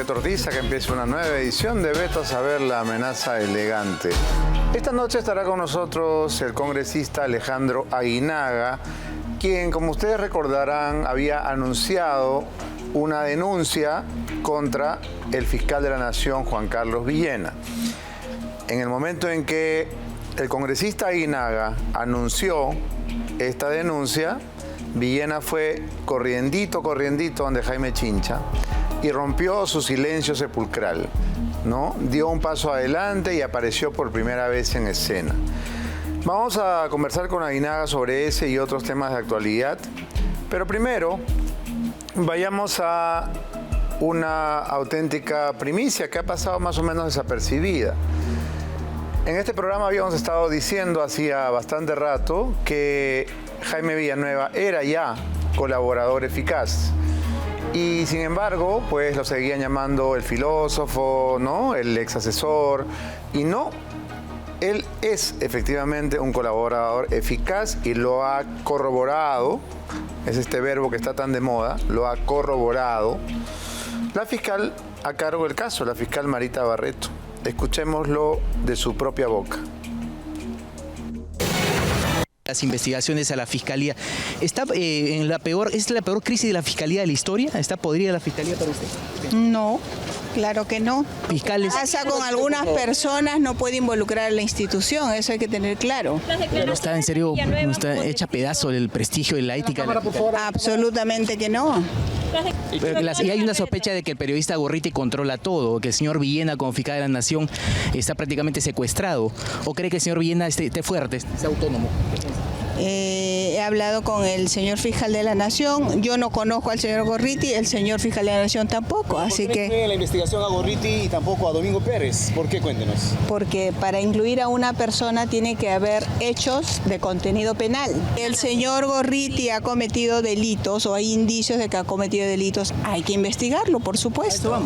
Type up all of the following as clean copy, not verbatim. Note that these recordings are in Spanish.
Beto Ortiz, que empieza una nueva edición de Beto a Saber, la amenaza elegante. Esta noche estará con nosotros el congresista Alejandro Aguinaga, quien, como ustedes recordarán, había anunciado una denuncia contra el fiscal de la Nación, Juan Carlos Villena. En el momento en que el congresista Aguinaga anunció esta denuncia, Villena fue corriendito donde Jaime Chincha y rompió su silencio sepulcral, ¿no? Dio un paso adelante y apareció por primera vez en escena. Vamos a conversar con Aguinaga sobre ese y otros temas de actualidad, pero primero vayamos a una auténtica primicia que ha pasado más o menos desapercibida. En este programa habíamos estado diciendo hacía bastante rato que Jaime Villanueva era ya colaborador eficaz y sin embargo pues lo seguían llamando el filósofo, ¿no? El ex asesor, y no, él es efectivamente un colaborador eficaz y lo ha corroborado, es este verbo que está tan de moda, lo ha corroborado la fiscal a cargo del caso, la fiscal Marita Barreto. Escuchémoslo de su propia boca. Las investigaciones a la Fiscalía. ¿Es la peor crisis de la Fiscalía de la historia? ¿Está podrida la Fiscalía para usted? No, claro que no. Fiscales. Pasa con algunas personas, no puede involucrar a la institución, eso hay que tener claro. ¿No está en serio, no está hecha pedazo del prestigio y la ética de la Fiscalía? Absolutamente que no. Y hay una sospecha de que el periodista Gorriti controla todo, que el señor Villena, como fiscal de la Nación, está prácticamente secuestrado. ¿O cree que el señor Villena esté fuerte, esté autónomo? He hablado con el señor fiscal de la Nación, yo no conozco al señor Gorriti, el señor fiscal de la Nación tampoco, así que... ¿Por qué no cree la investigación a Gorriti y tampoco a Domingo Pérez? ¿Por qué? Cuéntenos. Porque para incluir a una persona tiene que haber hechos de contenido penal. El señor Gorriti ha cometido delitos o hay indicios de que ha cometido delitos, hay que investigarlo, por supuesto.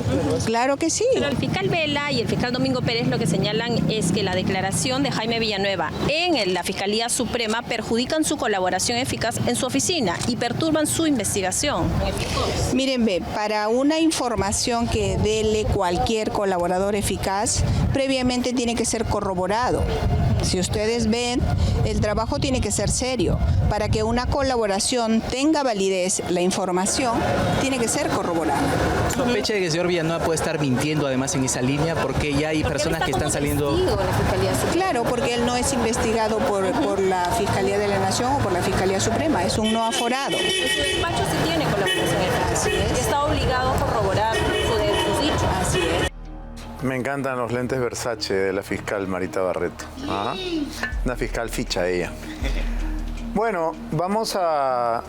Claro que sí. Pero el fiscal Vela y el fiscal Domingo Pérez lo que señalan es que la declaración de Jaime Villanueva en la Fiscalía Suprema perjudican su colaboración eficaz en su oficina y perturban su investigación. Miren, para una información que dele cualquier colaborador eficaz, previamente tiene que ser corroborado. Si ustedes ven, el trabajo tiene que ser serio. Para que una colaboración tenga validez, la información tiene que ser corroborada. ¿Sospecha de que el señor Villanueva puede estar mintiendo además en esa línea? Porque ya hay personas que están saliendo... Claro, porque él no es investigado por la Fiscalía de la Nación o por la Fiscalía Suprema, es un no aforado. En su despacho sí tiene colaboración eficaz. Así es. Está obligado a corroborar sus dichos. Así es. Me encantan los lentes Versace de la fiscal Marita Barreto. Ajá. Una fiscal ficha ella. Bueno, vamos a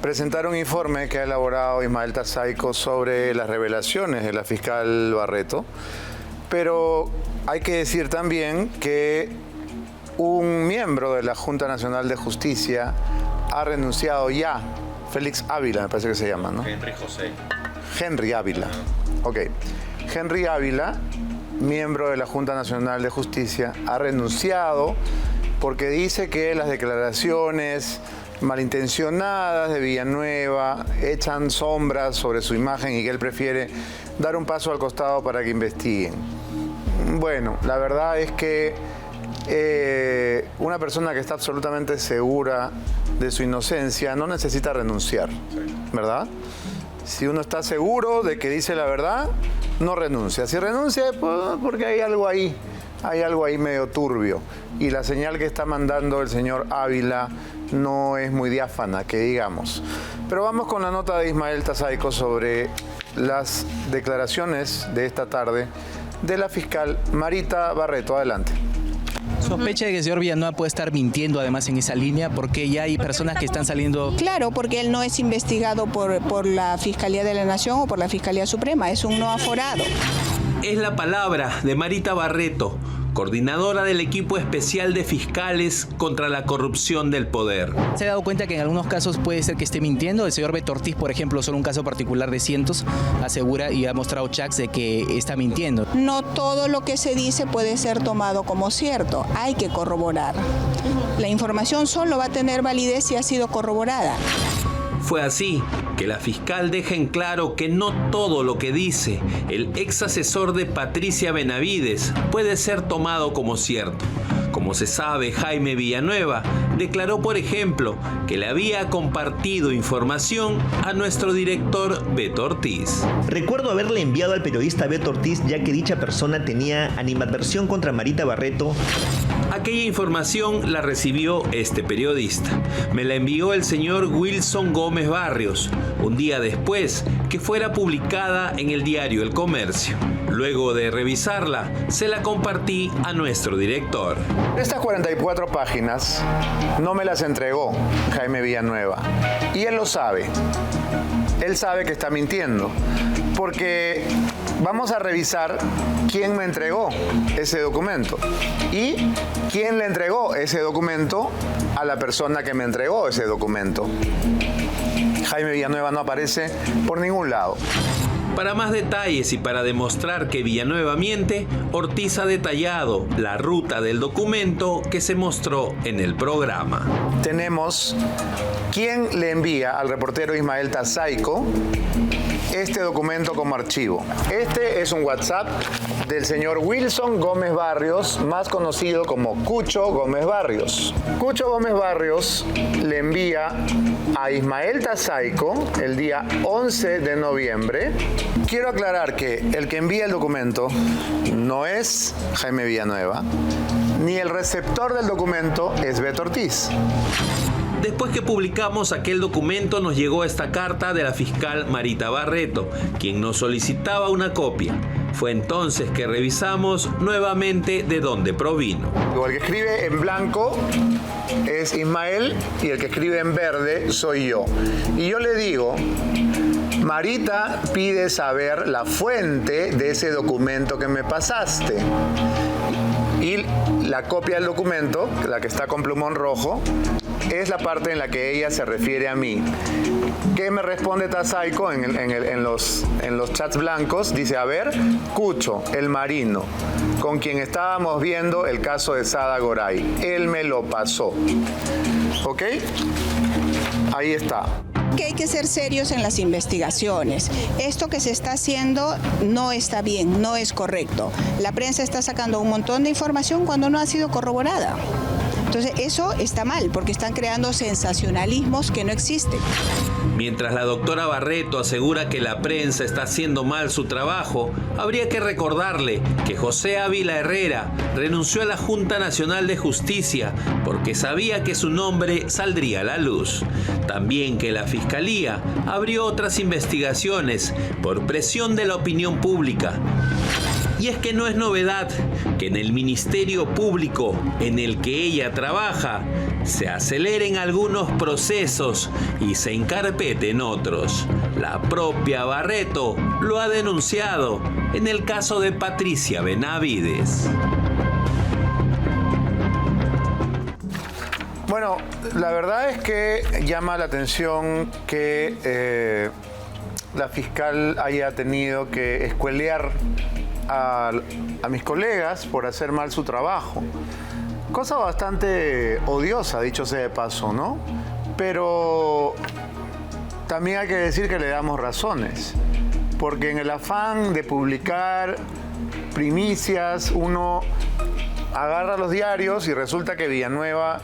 presentar un informe que ha elaborado Ismael Tazaico sobre las revelaciones de la fiscal Barreto, pero hay que decir también que un miembro de la Junta Nacional de Justicia ha renunciado ya, Félix Ávila, me parece que se llama, ¿no? Henry Ávila. Ok. Henry Ávila, miembro de la Junta Nacional de Justicia, ha renunciado porque dice que las declaraciones malintencionadas de Villanueva echan sombras sobre su imagen y que él prefiere dar un paso al costado para que investiguen. Bueno, la verdad es que una persona que está absolutamente segura de su inocencia no necesita renunciar, ¿verdad? Si uno está seguro de que dice la verdad, no renuncia. Si renuncia, pues porque hay algo ahí medio turbio. Y la señal que está mandando el señor Ávila no es muy diáfana, que digamos. Pero vamos con la nota de Ismael Tazaico sobre las declaraciones de esta tarde de la fiscal Marita Barreto. Adelante. ¿Sospecha de que el señor Villanueva puede estar mintiendo además en esa línea? Porque ya hay personas que están saliendo... Claro, porque él no es investigado por la Fiscalía de la Nación o por la Fiscalía Suprema, es un no aforado. Es la palabra de Marita Barreto, coordinadora del equipo especial de fiscales contra la corrupción del poder. ¿Se ha dado cuenta que en algunos casos puede ser que esté mintiendo? El señor Beto Ortiz, por ejemplo, solo un caso particular de cientos, asegura y ha mostrado chats de que está mintiendo. No todo lo que se dice puede ser tomado como cierto, hay que corroborar. La información solo va a tener validez si ha sido corroborada. fue así que la fiscal deja en claro que no todo lo que dice el ex asesor de Patricia Benavides puede ser tomado como cierto. Como se sabe, Jaime Villanueva declaró, por ejemplo, que le había compartido información a nuestro director Beto Ortiz. Recuerdo haberle enviado al periodista Beto Ortiz, ya que dicha persona tenía animadversión contra Marita Barreto. Aquella información la recibió este periodista. Me la envió el señor Wilson Gómez Barrios, un día después que fuera publicada en el diario El Comercio. Luego de revisarla, se la compartí a nuestro director. Estas 44 páginas no me las entregó Jaime Villanueva. Y él lo sabe. Él sabe que está mintiendo. Porque vamos a revisar quién me entregó ese documento y quién le entregó ese documento a la persona que me entregó ese documento. Jaime Villanueva no aparece por ningún lado. Para más detalles y para demostrar que Villanueva miente, Ortiz ha detallado la ruta del documento que se mostró en el programa. Tenemos quién le envía al reportero Ismael Tazaico este documento como archivo. Este es un WhatsApp del señor Wilson Gómez Barrios, más conocido como Cucho Gómez Barrios. Cucho Gómez Barrios le envía a Ismael Tazaico el día 11 de noviembre. Quiero aclarar que el que envía el documento no es Jaime Villanueva, ni el receptor del documento es Beto Ortiz. Después que publicamos aquel documento, nos llegó esta carta de la fiscal Marita Barreto, quien nos solicitaba una copia. Fue entonces que revisamos nuevamente de dónde provino. El que escribe en blanco es Ismael y el que escribe en verde soy yo. Y yo le digo, Marita pide saber la fuente de ese documento que me pasaste. Y la copia del documento, la que está con plumón rojo, es la parte en la que ella se refiere a mí. ¿Qué me responde Tazaico en los chats blancos? Dice, a ver, Cucho, el marino, con quien estábamos viendo el caso de Sada Goray. Él me lo pasó. ¿Ok? Ahí está. Que hay que ser serios en las investigaciones. Esto que se está haciendo no está bien, no es correcto. La prensa está sacando un montón de información cuando no ha sido corroborada. Entonces eso está mal porque están creando sensacionalismos que no existen. Mientras la doctora Barreto asegura que la prensa está haciendo mal su trabajo, habría que recordarle que José Ávila Herrera renunció a la Junta Nacional de Justicia porque sabía que su nombre saldría a la luz. También que la Fiscalía abrió otras investigaciones por presión de la opinión pública. Y es que no es novedad que en el Ministerio Público en el que ella trabaja se aceleren algunos procesos y se encarpeten otros. La propia Barreto lo ha denunciado en el caso de Patricia Benavides. Bueno, la verdad es que llama la atención que la fiscal haya tenido que escuelear a mis colegas por hacer mal su trabajo. Cosa bastante odiosa, dicho sea de paso, ¿no? Pero también hay que decir que le damos razones, porque en el afán de publicar primicias, uno agarra los diarios y resulta que Villanueva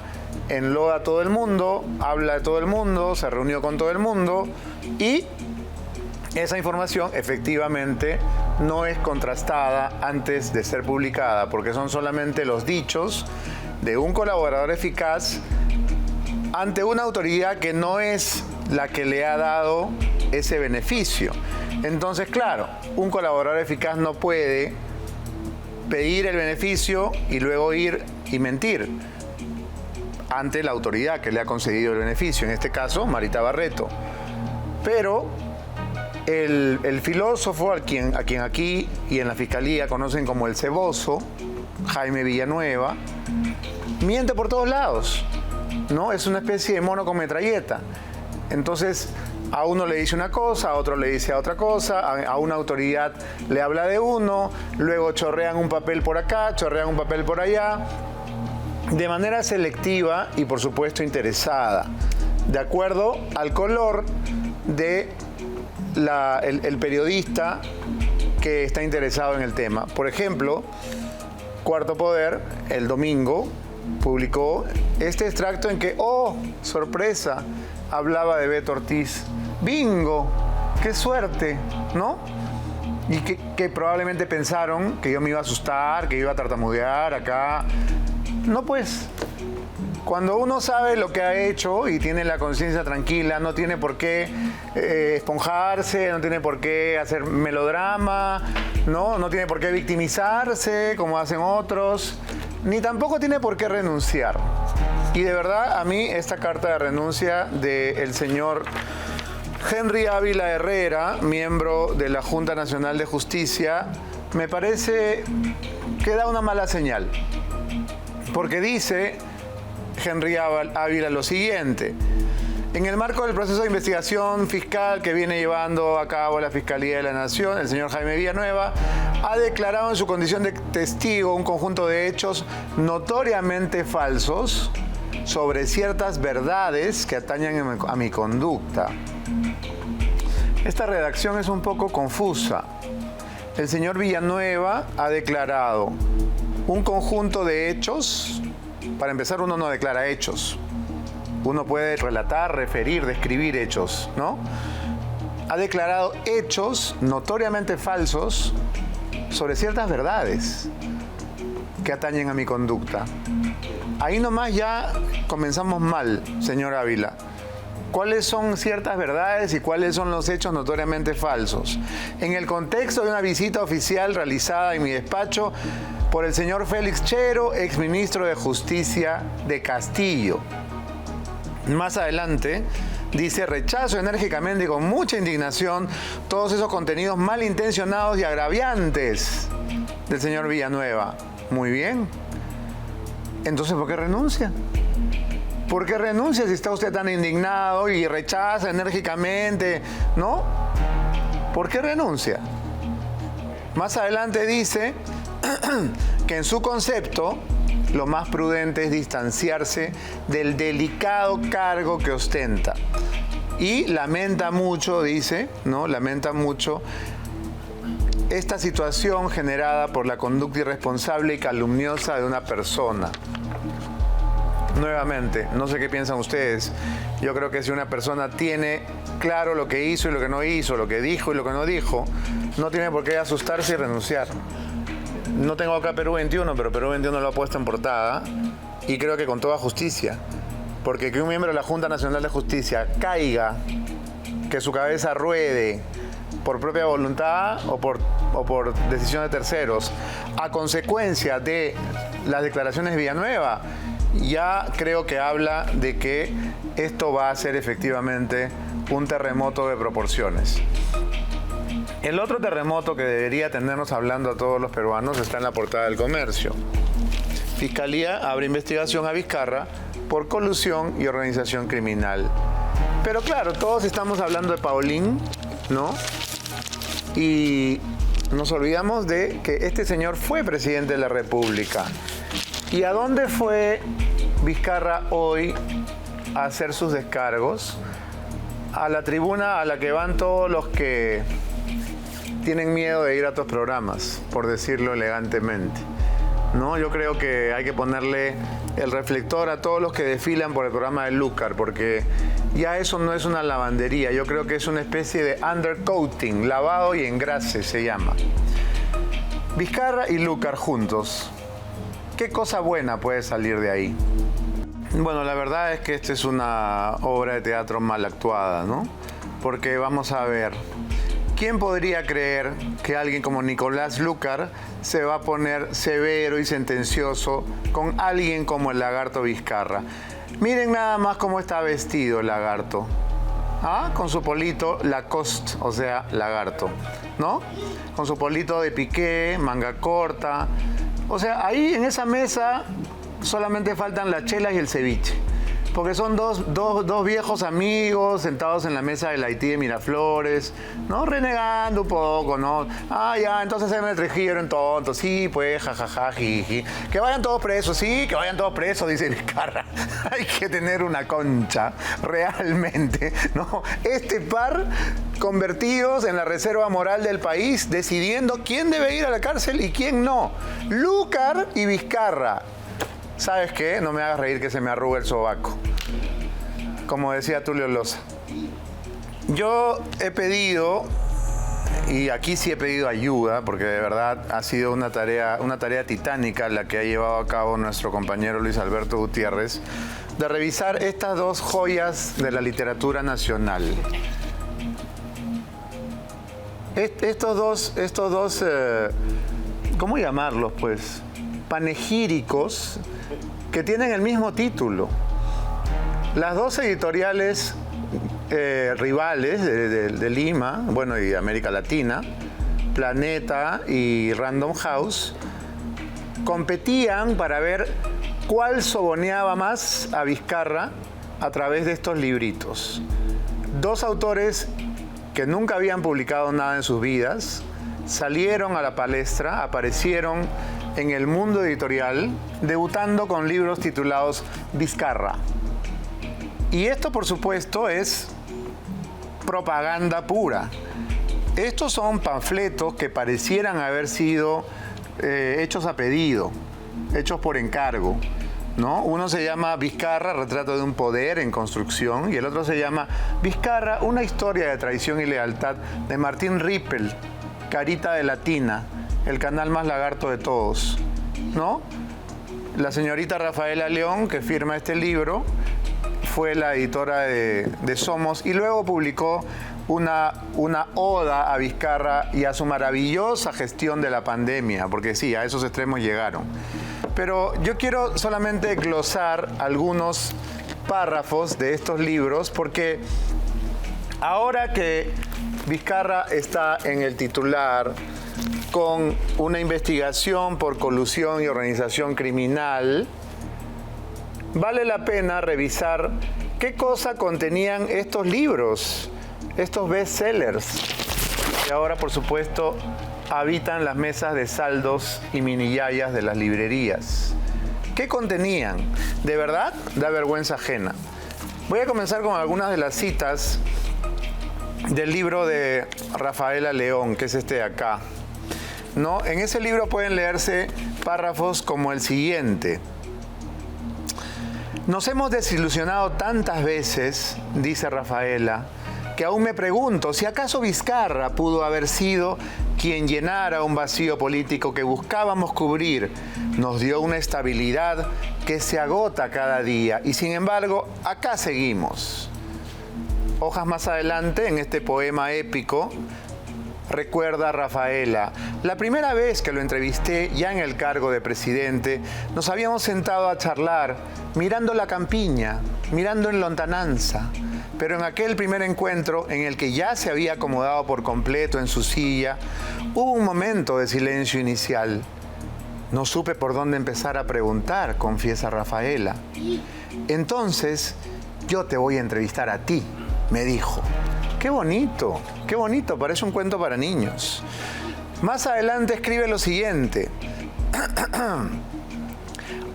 enloda a todo el mundo, habla de todo el mundo, se reunió con todo el mundo y esa información efectivamente no es contrastada antes de ser publicada, porque son solamente los dichos de un colaborador eficaz ante una autoridad que no es la que le ha dado ese beneficio. Entonces, claro, un colaborador eficaz no puede pedir el beneficio y luego ir y mentir ante la autoridad que le ha concedido el beneficio, en este caso, Marita Barreto. Pero el filósofo a quien aquí y en la Fiscalía conocen como el ceboso, Jaime Villanueva, miente por todos lados, ¿no? Es una especie de mono con metralleta. Entonces, a uno le dice una cosa, a otro le dice otra cosa, a una autoridad le habla de uno, luego chorrean un papel por acá, chorrean un papel por allá, de manera selectiva y por supuesto interesada. de acuerdo al color de el periodista que está interesado en el tema. Por ejemplo, Cuarto Poder, el domingo, publicó este extracto en que, ¡oh, sorpresa!, hablaba de Beto Ortiz. ¡Bingo! ¡Qué suerte!, ¿no? Y que probablemente pensaron que yo me iba a asustar, que iba a tartamudear acá. No, pues, cuando uno sabe lo que ha hecho y tiene la conciencia tranquila, no tiene por qué esponjarse, no tiene por qué hacer melodrama, no tiene por qué victimizarse como hacen otros, ni tampoco tiene por qué renunciar. Y de verdad, a mí esta carta de renuncia del señor Henry Ávila Herrera, miembro de la Junta Nacional de Justicia, me parece que da una mala señal. Porque dice Henry Ávila lo siguiente: en el marco del proceso de investigación fiscal que viene llevando a cabo la Fiscalía de la Nación, el señor Jaime Villanueva ha declarado en su condición de testigo un conjunto de hechos notoriamente falsos sobre ciertas verdades que atañen a mi conducta. Esta redacción es un poco confusa. El señor Villanueva ha declarado un conjunto de hechos. Para empezar, uno no declara hechos. Uno puede relatar, referir, describir hechos, ¿no? Ha declarado hechos notoriamente falsos sobre ciertas verdades que atañen a mi conducta. Ahí nomás ya comenzamos mal, señor Ávila. ¿Cuáles son ciertas verdades y cuáles son los hechos notoriamente falsos? En el contexto de una visita oficial realizada en mi despacho por el señor Félix Chero, exministro de Justicia de Castillo. Más adelante dice: rechazo enérgicamente y con mucha indignación todos esos contenidos malintencionados y agraviantes del señor Villanueva. Muy bien. Entonces, ¿por qué renuncia? ¿Por qué renuncia si está usted tan indignado y rechaza enérgicamente? ¿No? ¿Por qué renuncia? Más adelante dice que en su concepto lo más prudente es distanciarse del delicado cargo que ostenta. Y lamenta mucho, dice, ¿no? Lamenta mucho esta situación generada por la conducta irresponsable y calumniosa de una persona. Nuevamente, no sé qué piensan ustedes. Yo creo que si una persona tiene claro lo que hizo y lo que no hizo, lo que dijo y lo que no dijo, no tiene por qué asustarse y renunciar. No tengo acá Perú 21, pero Perú 21 lo ha puesto en portada y creo que con toda justicia. Porque que un miembro de la Junta Nacional de Justicia caiga, que su cabeza ruede por propia voluntad o por decisión de terceros, a consecuencia de las declaraciones de Villanueva, ya creo que habla de que esto va a ser efectivamente un terremoto de proporciones. El otro terremoto que debería tenernos hablando a todos los peruanos está en la portada del Comercio. Fiscalía abre investigación a Vizcarra por colusión y organización criminal. Pero claro, todos estamos hablando de Paulín, ¿no? Y nos olvidamos de que este señor fue presidente de la República. ¿Y a dónde fue Vizcarra hoy a hacer sus descargos? A la tribuna a la que van todos los que tienen miedo de ir a otros programas, por decirlo elegantemente. ¿No? Yo creo que hay que ponerle el reflector a todos los que desfilan por el programa de Lucar, porque ya eso no es una lavandería, yo creo que es una especie de undercoating, lavado y engrase se llama. Vizcarra y Lucar juntos. ¿Qué cosa buena puede salir de ahí? Bueno, la verdad es que esta es una obra de teatro mal actuada, ¿no? Porque vamos a ver, ¿quién podría creer que alguien como Nicolás Lucar se va a poner severo y sentencioso con alguien como el lagarto Vizcarra? Miren nada más cómo está vestido el lagarto. ¿Ah? Con su polito Lacoste, o sea, lagarto, ¿no? Con su polito de piqué, manga corta. O sea, ahí en esa mesa solamente faltan las chelas y el ceviche. Porque son dos viejos amigos sentados en la mesa del Haití de Miraflores, ¿no? Renegando un poco, ¿no? Ah, ya, entonces se me trajeron tontos. Sí, pues, jajaja, jiji. Que vayan todos presos, sí, que vayan todos presos, dice Vizcarra. hay que tener una concha, realmente, ¿no? Este par convertidos en la reserva moral del país, decidiendo quién debe ir a la cárcel y quién no. Lúcar y Vizcarra. ¿Sabes qué? No me hagas reír que se me arruga el sobaco. Como decía Tulio Loza. Yo he pedido, y aquí sí he pedido ayuda, porque de verdad ha sido una tarea titánica la que ha llevado a cabo nuestro compañero Luis Alberto Gutiérrez, de revisar estas dos joyas de la literatura nacional. Estos dos, ¿cómo llamarlos pues? Panegíricos que tienen el mismo título. Las dos editoriales rivales de Lima, bueno, y de América Latina, Planeta y Random House, competían para ver cuál soboneaba más a Vizcarra a través de estos libritos. Dos autores que nunca habían publicado nada en sus vidas, salieron a la palestra, aparecieron en el mundo editorial, debutando con libros titulados Vizcarra. Y esto, por supuesto, es propaganda pura. Estos son panfletos que parecieran haber sido hechos a pedido, hechos por encargo, ¿no? Uno se llama Vizcarra, retrato de un poder en construcción, y el otro se llama Vizcarra, una historia de traición y lealtad, de Martín Rippel, Carita de Latina, el canal más lagarto de todos, ¿no? La señorita Rafaela León, que firma este libro, fue la editora de Somos y luego publicó una oda a Vizcarra y a su maravillosa gestión de la pandemia, porque sí, a esos extremos llegaron. Pero yo quiero solamente glosar algunos párrafos de estos libros, porque ahora que Vizcarra está en el titular con una investigación por colusión y organización criminal, vale la pena revisar qué cosa contenían estos libros, estos bestsellers, que ahora, por supuesto, habitan las mesas de saldos y miniyayas de las librerías. ¿Qué contenían? De verdad, da vergüenza ajena. Voy a comenzar con algunas de las citas del libro de Rafaela León, que es este de acá, ¿no? En ese libro pueden leerse párrafos como el siguiente. Nos hemos desilusionado tantas veces, dice Rafaela, que aún me pregunto si acaso Vizcarra pudo haber sido quien llenara un vacío político que buscábamos cubrir. Nos dio una estabilidad que se agota cada día y sin embargo acá seguimos. Hojas más adelante, en este poema épico, recuerda Rafaela, la primera vez que lo entrevisté ya en el cargo de presidente, nos habíamos sentado a charlar, mirando la campiña, mirando en lontananza. Pero en aquel primer encuentro, en el que ya se había acomodado por completo en su silla, hubo un momento de silencio inicial. No supe por dónde empezar a preguntar, confiesa Rafaela. Entonces, yo te voy a entrevistar a ti, me dijo. Qué bonito, parece un cuento para niños. Más adelante escribe lo siguiente.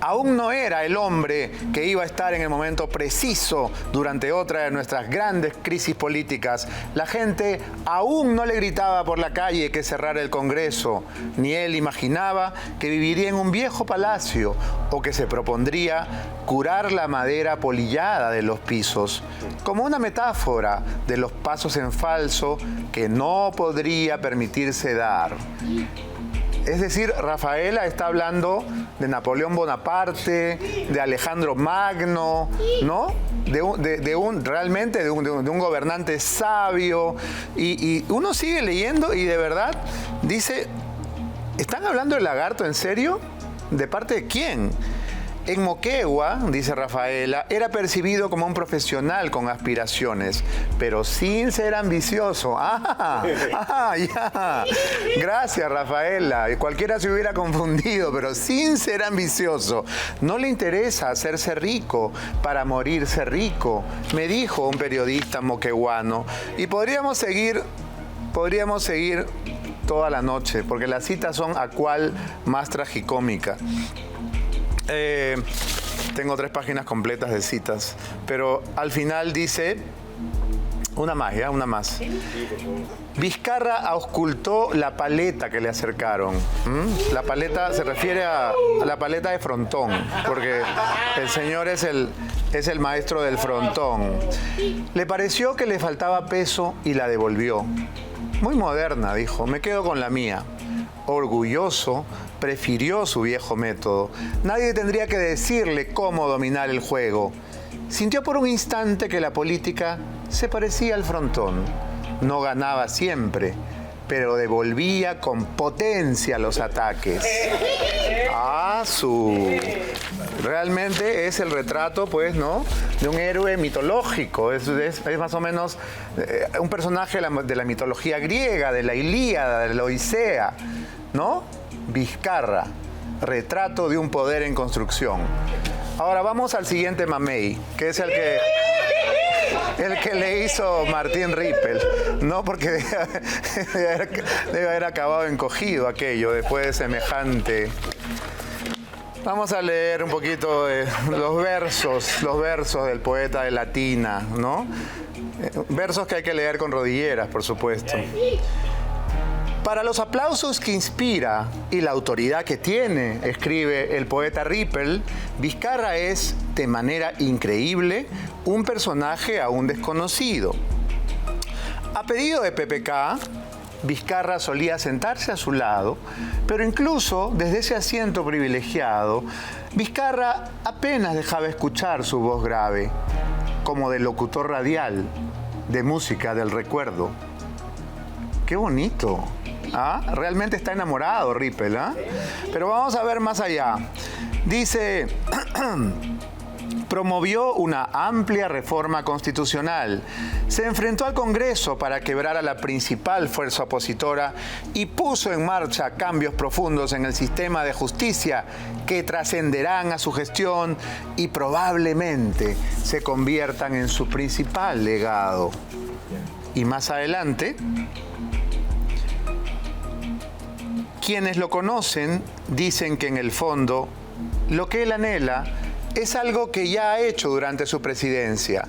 Aún no era el hombre que iba a estar en el momento preciso durante otra de nuestras grandes crisis políticas. La gente aún no le gritaba por la calle que cerrara el Congreso, ni él imaginaba que viviría en un viejo palacio o que se propondría curar la madera polillada de los pisos, como una metáfora de los pasos en falso que no podría permitirse dar. Es decir, Rafaela está hablando de Napoleón Bonaparte, de Alejandro Magno, ¿no? Realmente de un gobernante sabio. Y uno sigue leyendo y de verdad dice, ¿están hablando del lagarto en serio? ¿De parte de quién? En Moquegua, dice Rafaela, era percibido como un profesional con aspiraciones, pero sin ser ambicioso. Ya. Gracias, Rafaela. Cualquiera se hubiera confundido, pero sin ser ambicioso. No le interesa hacerse rico para morirse rico, me dijo un periodista moqueguano. Y podríamos seguir toda la noche, porque las citas son a cual más tragicómica. Tengo 3 páginas completas de citas, pero al final dice, una más. Vizcarra auscultó la paleta que le acercaron. La paleta se refiere a la paleta de frontón, porque el señor es el maestro del frontón. Le pareció que le faltaba peso y la devolvió. Muy moderna, dijo, me quedo con la mía. Orgulloso, prefirió su viejo método. Nadie tendría que decirle cómo dominar el juego. Sintió por un instante que la política se parecía al frontón. No ganaba siempre, pero devolvía con potencia los ataques. Realmente es el retrato, pues, ¿no?, de un héroe mitológico. Es más o menos un personaje de la mitología griega, de la Ilíada, de la Odisea, ¿no? Vizcarra, retrato de un poder en construcción. Ahora vamos al siguiente mamey, que es el que le hizo Martín Rippel, ¿no? Porque debe haber acabado encogido aquello después de semejante. Vamos a leer un poquito los versos del poeta de Latina, ¿no? Versos que hay que leer con rodilleras, por supuesto. Para los aplausos que inspira y la autoridad que tiene, escribe el poeta Rippel, Vizcarra es, de manera increíble, un personaje aún desconocido. A pedido de PPK, Vizcarra solía sentarse a su lado, pero incluso desde ese asiento privilegiado, Vizcarra apenas dejaba escuchar su voz grave, como de locutor radial, de música del recuerdo. ¡Qué bonito! Realmente está enamorado Rippel, Pero vamos a ver más allá. Dice, promovió una amplia reforma constitucional, se enfrentó al Congreso para quebrar a la principal fuerza opositora y puso en marcha cambios profundos en el sistema de justicia que trascenderán a su gestión y probablemente se conviertan en su principal legado. Y más adelante, quienes lo conocen dicen que en el fondo lo que él anhela es algo que ya ha hecho durante su presidencia: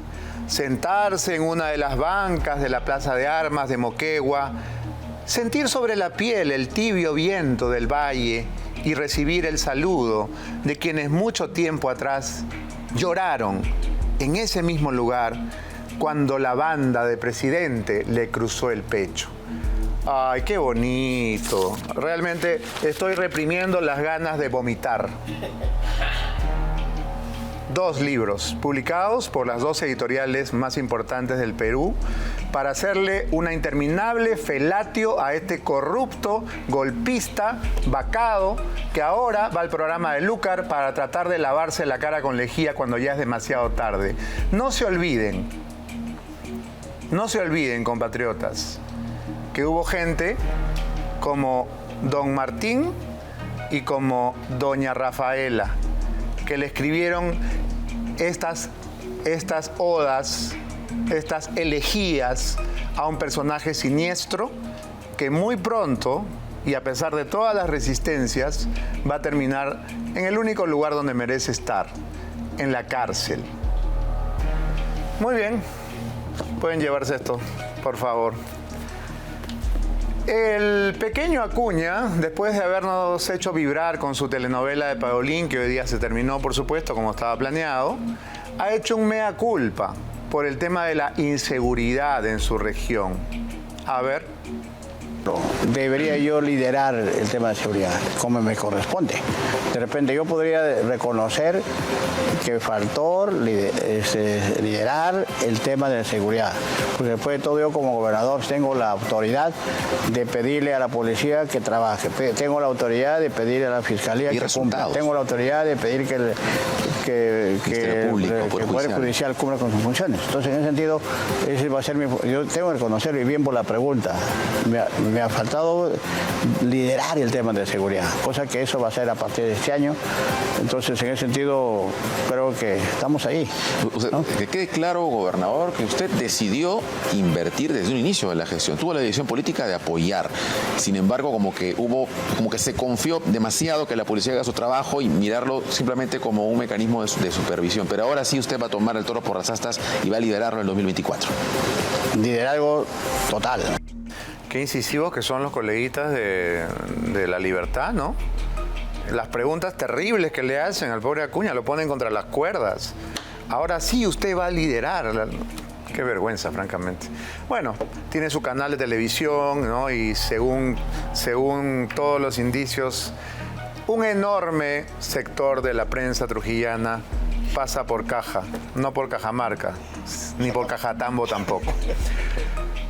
sentarse en una de las bancas de la Plaza de Armas de Moquegua, sentir sobre la piel el tibio viento del valle y recibir el saludo de quienes mucho tiempo atrás lloraron en ese mismo lugar cuando la banda de presidente le cruzó el pecho. ¡Ay, qué bonito! Realmente estoy reprimiendo las ganas de vomitar. 2 libros publicados por las 2 editoriales más importantes del Perú para hacerle una interminable felatio a este corrupto, golpista, vacado, que ahora va al programa de Lucar para tratar de lavarse la cara con lejía cuando ya es demasiado tarde. No se olviden, compatriotas, que hubo gente como don Martín y como doña Rafaela, que le escribieron estas odas, estas elegías a un personaje siniestro que muy pronto, y a pesar de todas las resistencias, va a terminar en el único lugar donde merece estar, en la cárcel. Muy bien, pueden llevarse esto, por favor. El pequeño Acuña, después de habernos hecho vibrar con su telenovela de Paolín, que hoy día se terminó, por supuesto, como estaba planeado, ha hecho un mea culpa por el tema de la inseguridad en su región. A ver. Debería yo liderar el tema de seguridad, como me corresponde. De repente yo podría reconocer que faltó liderar el tema de la seguridad. Pues después de todo, yo como gobernador tengo la autoridad de pedirle a la policía que trabaje, tengo la autoridad de pedirle a la fiscalía que cumpla, tengo la autoridad de pedir que el Poder Judicial cumpla con sus funciones. Entonces, en ese sentido, ese va a ser yo tengo que reconocerlo, y bien por la pregunta. me ha faltado liderar el tema de seguridad, cosa que eso va a ser a partir de este año. Entonces, en ese sentido, creo que estamos ahí, ¿no? Que quede claro, gobernador, que usted decidió invertir desde un inicio de la gestión. Tuvo la decisión política de apoyar. Sin embargo, como que se confió demasiado que la policía haga su trabajo y mirarlo simplemente como un mecanismo de supervisión. Pero ahora sí usted va a tomar el toro por las astas y va a liderarlo en el 2024. Liderazgo total. Qué incisivos que son los coleguitas de La Libertad, ¿no? Las preguntas terribles que le hacen al pobre Acuña, lo ponen contra las cuerdas. Ahora sí usted va a liderar. Qué vergüenza, francamente. Bueno, tiene su canal de televisión, ¿no? Y según todos los indicios, un enorme sector de la prensa trujillana pasa por Caja, no por Cajamarca, ni por Cajatambo tampoco.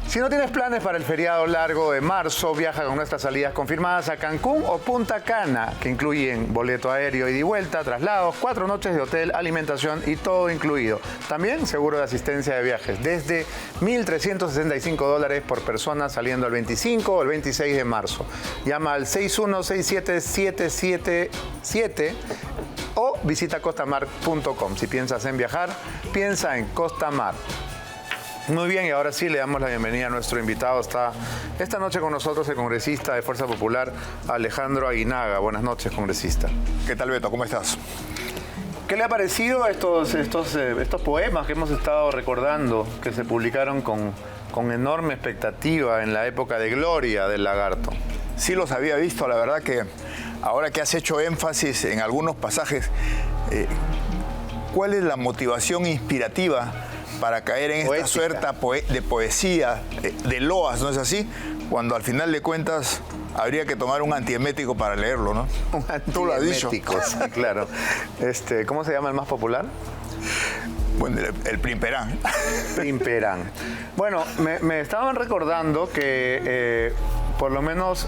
Si no tienes planes para el feriado largo de marzo, viaja con nuestras salidas confirmadas a Cancún o Punta Cana, que incluyen boleto aéreo ida y vuelta, traslados, 4 noches de hotel, alimentación y todo incluido. También seguro de asistencia de viajes, desde $1,365 por persona, saliendo el 25 o el 26 de marzo. Llama al 6167777 o visita costamar.com. Si piensas en viajar, piensa en Costamar. Muy bien, y ahora sí le damos la bienvenida a nuestro invitado. Está esta noche con nosotros el congresista de Fuerza Popular, Alejandro Aguinaga. Buenas noches, congresista. ¿Qué tal, Beto? ¿Cómo estás? ¿Qué le ha parecido estos poemas que hemos estado recordando, que se publicaron con enorme expectativa en la época de gloria del Lagarto? Sí los había visto, la verdad que ahora que has hecho énfasis en algunos pasajes, ¿cuál es la motivación inspirativa para caer en esta suerte de poesía, de loas, ¿no es así? Cuando al final de cuentas habría que tomar un antiemético para leerlo, ¿no? Un Tú lo has dicho. Sí, claro. ¿Cómo se llama el más popular? Bueno, el Primperán. Primperán. Bueno, me estaban recordando que por lo menos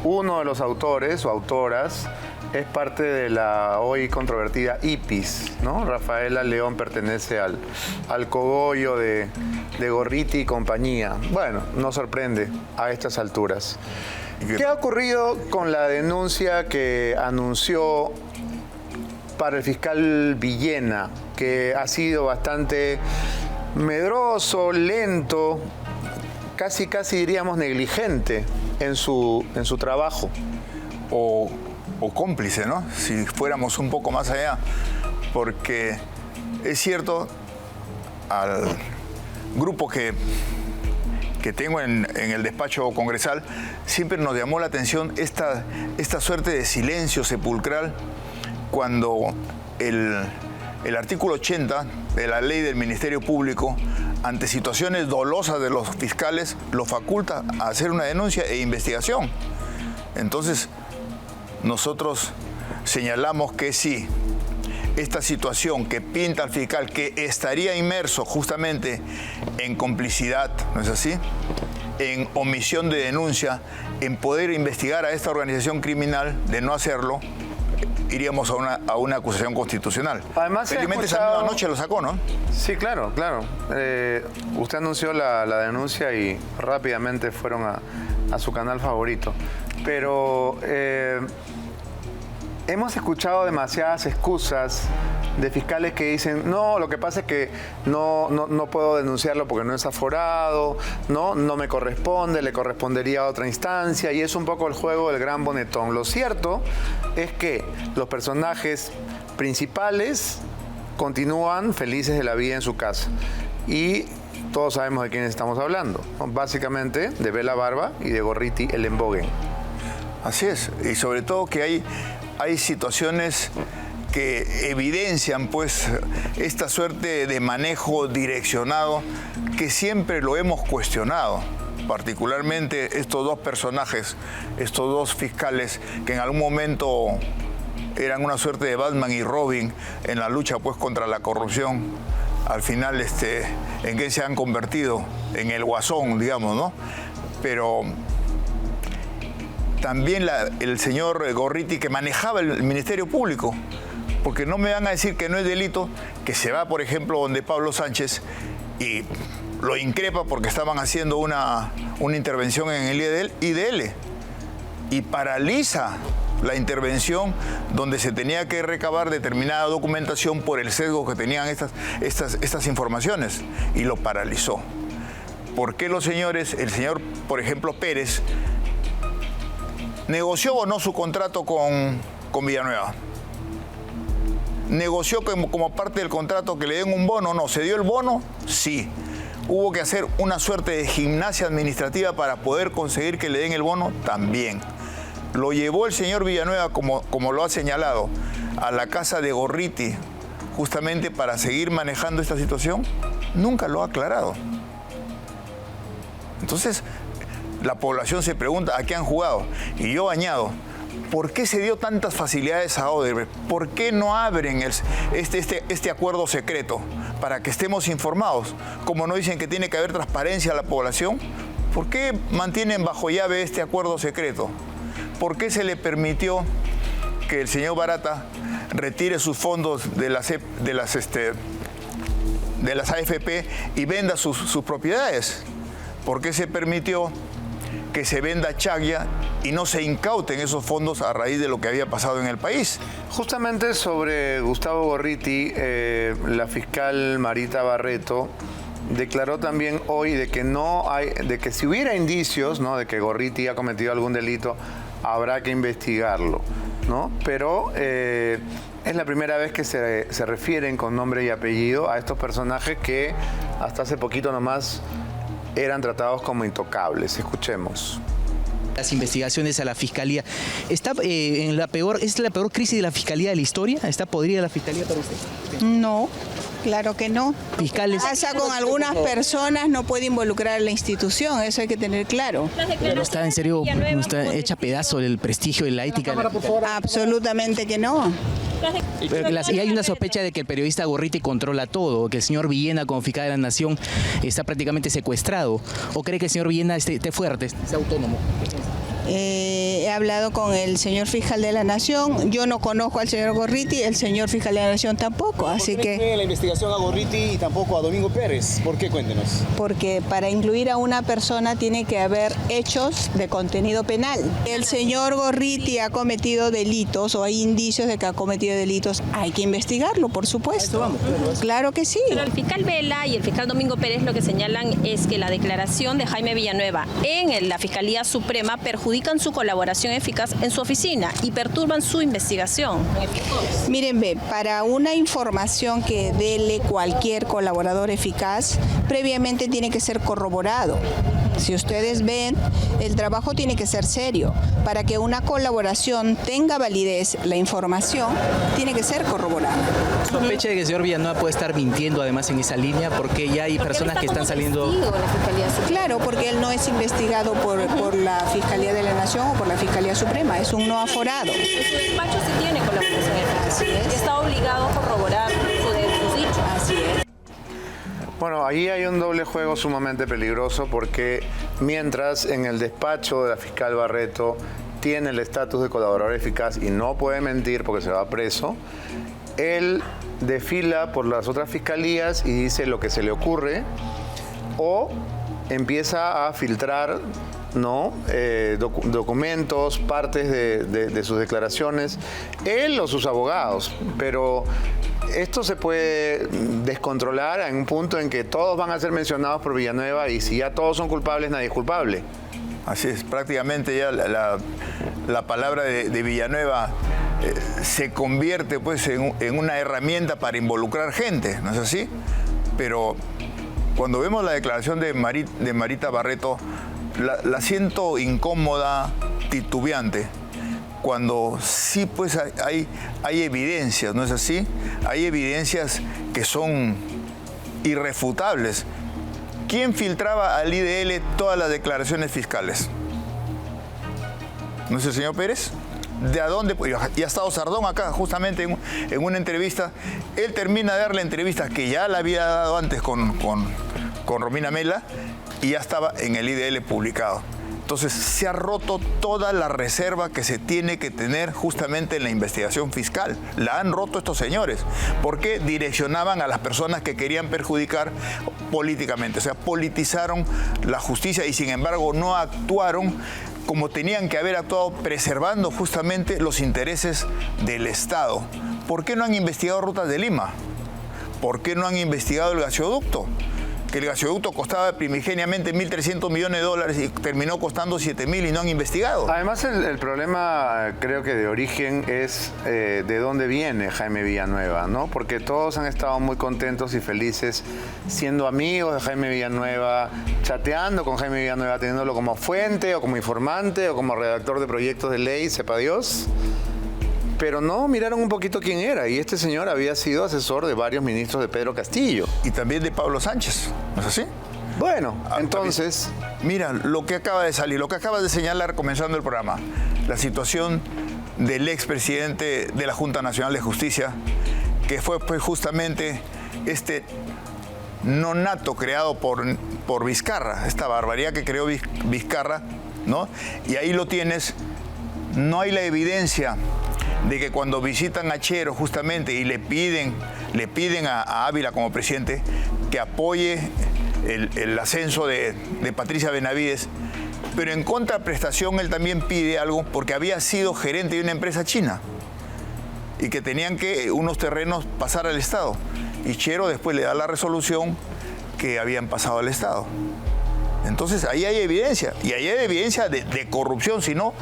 uno de los autores o autoras es parte de la hoy controvertida IPIS, ¿no? Rafaela León pertenece al cogollo de Gorriti y compañía. Bueno, no sorprende a estas alturas. ¿Qué ha ocurrido con la denuncia que anunció para el fiscal Villena, que ha sido bastante medroso, lento, casi diríamos negligente en su trabajo? O cómplice, ¿no? Si fuéramos un poco más allá, porque es cierto, al grupo que tengo en el despacho congresal, siempre nos llamó la atención esta suerte de silencio sepulcral cuando el artículo 80 de la ley del Ministerio Público, ante situaciones dolosas de los fiscales, lo faculta a hacer una denuncia e investigación. Entonces, nosotros señalamos que sí, esta situación que pinta al fiscal que estaría inmerso justamente en complicidad, ¿no es así?, en omisión de denuncia, en poder investigar a esta organización criminal, de no hacerlo, iríamos a una acusación constitucional. Además, felizmente esa misma noche lo sacó, ¿no? Sí, claro. Usted anunció la denuncia y rápidamente fueron a su canal favorito. Pero hemos escuchado demasiadas excusas de fiscales que dicen, no, lo que pasa es que no puedo denunciarlo porque no es aforado, no me corresponde, le correspondería a otra instancia, y es un poco el juego del gran bonetón. Lo cierto es que los personajes principales continúan felices de la vida en su casa. Y todos sabemos de quiénes estamos hablando, ¿no? Básicamente de Bela Barba y de Gorriti el Emboguen. Así es, y sobre todo que hay situaciones que evidencian pues esta suerte de manejo direccionado que siempre lo hemos cuestionado, particularmente estos dos personajes, estos dos fiscales que en algún momento eran una suerte de Batman y Robin en la lucha pues contra la corrupción. Al final en qué se han convertido, en el guasón, digamos, ¿no? Pero también el señor Gorriti, que manejaba el Ministerio Público, porque no me van a decir que no es delito, que se va, por ejemplo, donde Pablo Sánchez y lo increpa porque estaban haciendo una intervención en el IDL y paraliza la intervención donde se tenía que recabar determinada documentación por el sesgo que tenían estas informaciones, y lo paralizó. ¿Por qué los señores, el señor, por ejemplo, Pérez, negoció o no su contrato con Villanueva? ¿Negoció como parte del contrato que le den un bono? No. ¿Se dio el bono? Sí. ¿Hubo que hacer una suerte de gimnasia administrativa para poder conseguir que le den el bono? También. ¿Lo llevó el señor Villanueva, como lo ha señalado, a la casa de Gorriti justamente para seguir manejando esta situación? Nunca lo ha aclarado. Entonces, la población se pregunta a qué han jugado. Y yo añado, ¿por qué se dio tantas facilidades a Odebrecht? ¿Por qué no abren este acuerdo secreto para que estemos informados? Como no dicen que tiene que haber transparencia a la población, ¿por qué mantienen bajo llave este acuerdo secreto? ¿Por qué se le permitió que el señor Barata retire sus fondos de las AFP y venda sus propiedades? ¿Por qué se permitió que se venda Chaglia y no se incauten esos fondos a raíz de lo que había pasado en el país? Justamente sobre Gustavo Gorriti, la fiscal Marita Barreto declaró también hoy de que si hubiera indicios, ¿no?, de que Gorriti ha cometido algún delito, habrá que investigarlo, ¿no? Pero es la primera vez que se refieren con nombre y apellido a estos personajes que hasta hace poquito nomás eran tratados como intocables. Escuchemos. Las investigaciones a la Fiscalía. ¿Es la peor crisis de la Fiscalía de la historia? ¿Está podrida la Fiscalía para usted? No, claro que no. Fiscales. Pasa con algunas personas, no puede involucrar a la institución, eso hay que tener claro. ¿No está en serio, no está hecha pedazo el prestigio y la ética? Absolutamente que no. Y hay una sospecha de que el periodista Gorriti controla todo, que el señor Villena, como fiscal de la Nación, está prácticamente secuestrado. ¿O cree que el señor Villena esté fuerte, esté autónomo? He hablado con el señor fiscal de la Nación, yo no conozco al señor Gorriti, el señor fiscal de la Nación tampoco, así que... ¿Por qué la investigación a Gorriti y tampoco a Domingo Pérez? ¿Por qué? Cuéntenos. Porque para incluir a una persona tiene que haber hechos de contenido penal. El señor Gorriti ha cometido delitos o hay indicios de que ha cometido delitos, hay que investigarlo, por supuesto. Claro que sí. Pero el fiscal Vela y el fiscal Domingo Pérez lo que señalan es que la declaración de Jaime Villanueva en la Fiscalía Suprema perjudican su colaboración eficaz en su oficina y perturban su investigación. Miren, para una información que dele cualquier colaborador eficaz, previamente tiene que ser corroborado. Si ustedes ven, el trabajo tiene que ser serio. Para que una colaboración tenga validez, la información tiene que ser corroborada. ¿Sospecha de que el señor Villanueva puede estar mintiendo además en esa línea? Porque ya hay personas que están saliendo... Claro, porque él no es investigado por la Fiscalía de la Nación o por la Fiscalía Suprema, es un no aforado. En su despacho sí tiene colaboración eficaz. Así es. Y está obligado a corroborar sus dichos. Así es. Bueno, ahí hay un doble juego sumamente peligroso porque mientras en el despacho de la fiscal Barreto tiene el estatus de colaborador eficaz y no puede mentir porque se va preso, él desfila por las otras fiscalías y dice lo que se le ocurre o empieza a filtrar, ¿no?, documentos, partes de sus declaraciones, él o sus abogados, pero esto se puede descontrolar en un punto en que todos van a ser mencionados por Villanueva y si ya todos son culpables, nadie es culpable. Así es, prácticamente ya la palabra de Villanueva se convierte pues en una herramienta para involucrar gente, ¿no es así? Pero cuando vemos la declaración de Marita Barreto, la siento incómoda, titubeante, cuando sí pues hay evidencias, ¿no es así? Hay evidencias que son irrefutables. ¿Quién filtraba al IDL todas las declaraciones fiscales? ¿No es el señor Pérez? ¿De a dónde? Y ha estado Sardón acá, justamente en una entrevista. Él termina de dar la entrevista que ya la había dado antes con Romina Mela y ya estaba en el IDL publicado. Entonces se ha roto toda la reserva que se tiene que tener justamente en la investigación fiscal. La han roto estos señores, porque direccionaban a las personas que querían perjudicar políticamente. O sea, politizaron la justicia y sin embargo no actuaron como tenían que haber actuado, preservando justamente los intereses del Estado. ¿Por qué no han investigado Rutas de Lima? ¿Por qué no han investigado el gasoducto? Que el gasoducto costaba primigeniamente 1.300 millones de dólares y terminó costando 7.000 y no han investigado. Además, el problema creo que de origen es de dónde viene Jaime Villanueva, ¿no? Porque todos han estado muy contentos y felices siendo amigos de Jaime Villanueva, chateando con Jaime Villanueva, teniéndolo como fuente o como informante o como redactor de proyectos de ley, sepa Dios. Pero no miraron un poquito quién era, y este señor había sido asesor de varios ministros de Pedro Castillo. Y también de Pablo Sánchez, ¿no es así? Bueno, entonces... Mira, lo que acaba de salir, lo que acabas de señalar comenzando el programa, la situación del expresidente de la Junta Nacional de Justicia, que fue pues justamente este nonato creado por Vizcarra, esta barbaridad que creó Vizcarra, ¿no? Y ahí lo tienes, no hay la evidencia de que cuando visitan a Chero justamente y le piden a Ávila como presidente que apoye el ascenso de Patricia Benavides, pero en contraprestación él también pide algo porque había sido gerente de una empresa china y que tenían que unos terrenos pasar al Estado. Y Chero después le da la resolución que habían pasado al Estado. Entonces ahí hay evidencia, y ahí hay evidencia de corrupción, si no,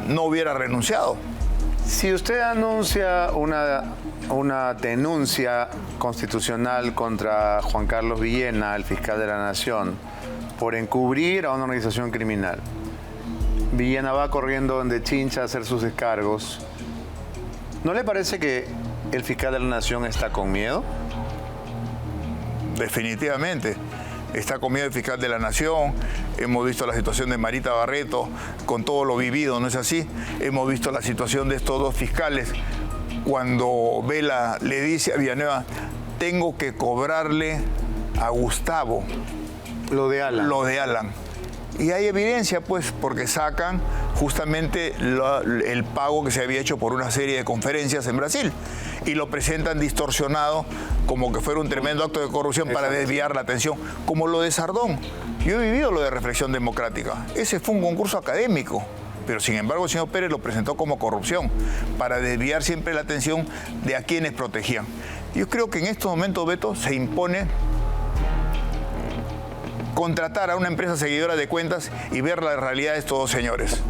no hubiera renunciado. Si usted anuncia una denuncia constitucional contra Juan Carlos Villena, el fiscal de la Nación, por encubrir a una organización criminal, Villena va corriendo de Chincha a hacer sus descargos, ¿no le parece que el fiscal de la Nación está con miedo? Definitivamente. Está con miedo el fiscal de la Nación, hemos visto la situación de Marita Barreto con todo lo vivido, ¿no es así? Hemos visto la situación de estos dos fiscales cuando Vela le dice a Villanueva, tengo que cobrarle a Gustavo lo de Alan. Y hay evidencia, pues, porque sacan justamente el pago que se había hecho por una serie de conferencias en Brasil y lo presentan distorsionado como que fuera un tremendo acto de corrupción para desviar la atención, como lo de Sardón. Yo he vivido lo de Reflexión Democrática. Ese fue un concurso académico, pero sin embargo el señor Pérez lo presentó como corrupción para desviar siempre la atención de a quienes protegían. Yo creo que en estos momentos, Beto, se impone contratar a una empresa seguidora de cuentas y ver la realidad de estos dos señores.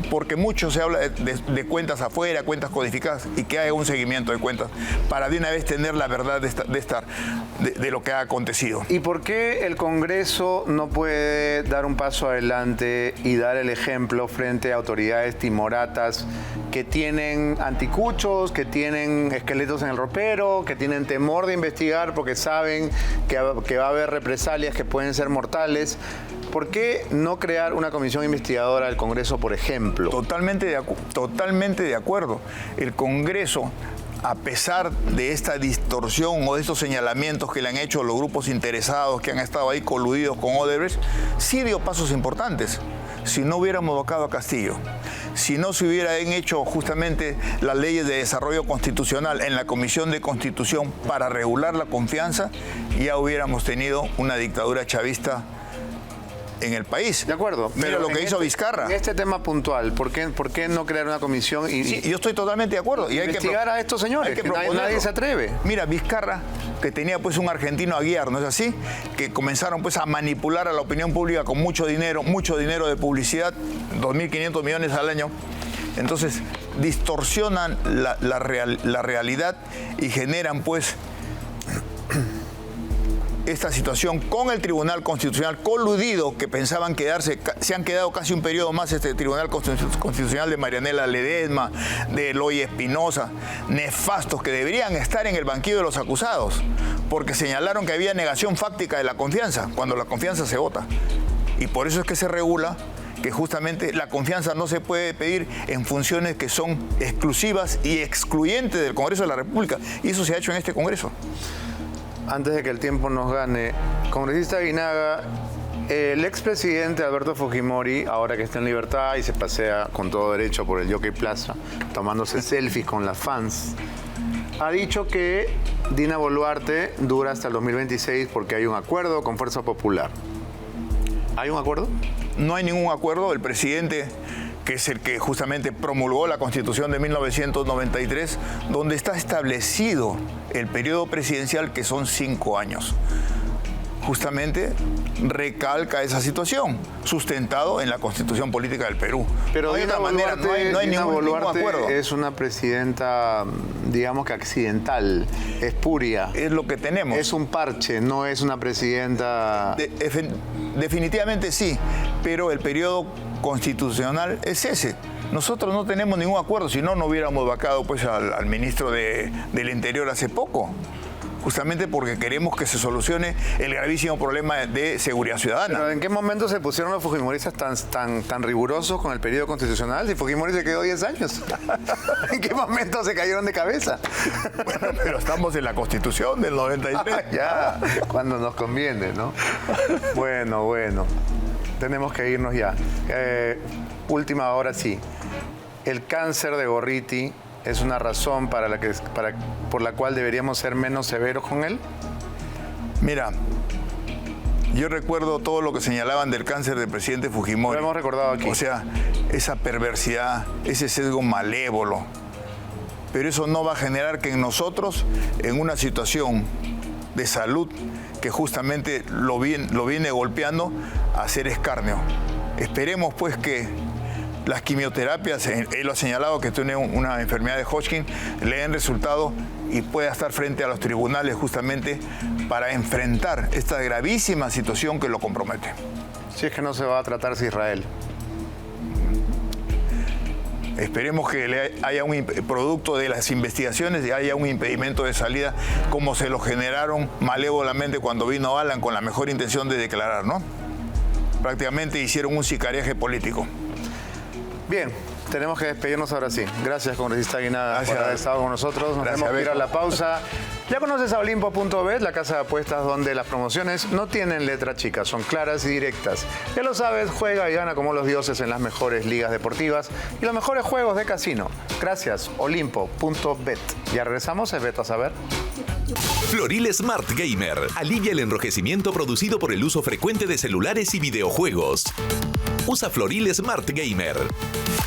Porque mucho se habla de cuentas afuera, cuentas codificadas, y que haya un seguimiento de cuentas para de una vez tener la verdad de lo que ha acontecido. ¿Y por qué el Congreso no puede dar un paso adelante y dar el ejemplo frente a autoridades timoratas que tienen anticuchos, que tienen esqueletos en el ropero, que tienen temor de investigar porque saben que va a haber represalias que pueden ser mortales? ¿Por qué no crear una comisión investigadora del Congreso, por ejemplo? Totalmente de acuerdo. El Congreso, a pesar de esta distorsión o de estos señalamientos que le han hecho los grupos interesados que han estado ahí coludidos con Odebrecht, sí dio pasos importantes. Si no hubiéramos vacado a Castillo, si no se hubieran hecho justamente las leyes de desarrollo constitucional en la Comisión de Constitución para regular la confianza, ya hubiéramos tenido una dictadura chavista en el país. De acuerdo. Mira lo que hizo Vizcarra. En este tema puntual, ¿por qué no crear una comisión y sí, yo estoy totalmente de acuerdo. Y hay investigar a estos señores, que nadie se atreve? Mira, Vizcarra, que tenía pues un argentino a guiar, ¿no es así? Que comenzaron pues a manipular a la opinión pública con mucho dinero de publicidad, 2.500 millones al año. Entonces, distorsionan la realidad y generan pues esta situación con el Tribunal Constitucional coludido, que pensaban quedarse, se han quedado casi un periodo más este Tribunal Constitucional de Marianela Ledesma, de Eloy Espinosa, nefastos que deberían estar en el banquillo de los acusados, porque señalaron que había negación fáctica de la confianza, cuando la confianza se vota. Y por eso es que se regula que justamente la confianza no se puede pedir en funciones que son exclusivas y excluyentes del Congreso de la República. Y eso se ha hecho en este Congreso. Antes de que el tiempo nos gane, congresista Aguinaga, El expresidente Alberto Fujimori, ahora que está en libertad y se pasea con todo derecho por el Jockey Plaza, tomándose selfies con las fans, ha dicho que Dina Boluarte dura hasta el 2026 porque hay un acuerdo con Fuerza Popular. ¿Hay un acuerdo? No hay ningún acuerdo. El presidente, que es el que justamente promulgó la Constitución de 1993, donde está establecido el periodo presidencial, que son 5 años. Justamente recalca esa situación, sustentado en la Constitución Política del Perú. Pero de Dina otra manera, Boluarte, no hay Dina ningún Boluarte acuerdo. es una presidenta, digamos que accidental, espuria. Es lo que tenemos. Es un parche, no es una presidenta... Definitivamente sí, pero el periodo constitucional es ese. Nosotros no tenemos ningún acuerdo, si no, no hubiéramos vacado pues, al ministro del Interior hace poco. Justamente porque queremos que se solucione el gravísimo problema de seguridad ciudadana. ¿Pero en qué momento se pusieron los fujimoristas tan rigurosos con el periodo constitucional? Si Fujimori se quedó 10 años. ¿En qué momento se cayeron de cabeza? Bueno, pero estamos en la Constitución del 93. Ya, cuando nos conviene, ¿no? Bueno. Tenemos que irnos ya. Última hora, sí. El cáncer de Gorriti es una razón por la cual deberíamos ser menos severos con él. Mira, yo recuerdo todo lo que señalaban del cáncer del presidente Fujimori. Lo hemos recordado aquí. O sea, esa perversidad, ese sesgo malévolo. Pero eso no va a generar que en nosotros, en una situación de salud que justamente lo viene golpeando, a hacer escarnio. Esperemos pues que las quimioterapias, él lo ha señalado que tiene una enfermedad de Hodgkin, le den resultado y pueda estar frente a los tribunales justamente para enfrentar esta gravísima situación que lo compromete. Si es que no se va a tratarse Israel. Esperemos que haya un producto de las investigaciones y haya un impedimento de salida como se lo generaron malévolamente cuando vino Alan con la mejor intención de declarar, ¿no? Prácticamente hicieron un sicariaje político. Bien, tenemos que despedirnos ahora sí. Gracias, congresista Aguinaga, por haber estado con nosotros. Nos Gracias, vamos a ir a Beto. la pausa. Ya conoces a Olimpo.bet, la casa de apuestas donde las promociones no tienen letra chica, son claras y directas. Ya lo sabes, juega y gana como los dioses en las mejores ligas deportivas y los mejores juegos de casino. Gracias, Olimpo.bet. Ya regresamos, es Beto a saber. Floril Smart Gamer. Alivia el enrojecimiento producido por el uso frecuente de celulares y videojuegos. Usa Floril Smart Gamer.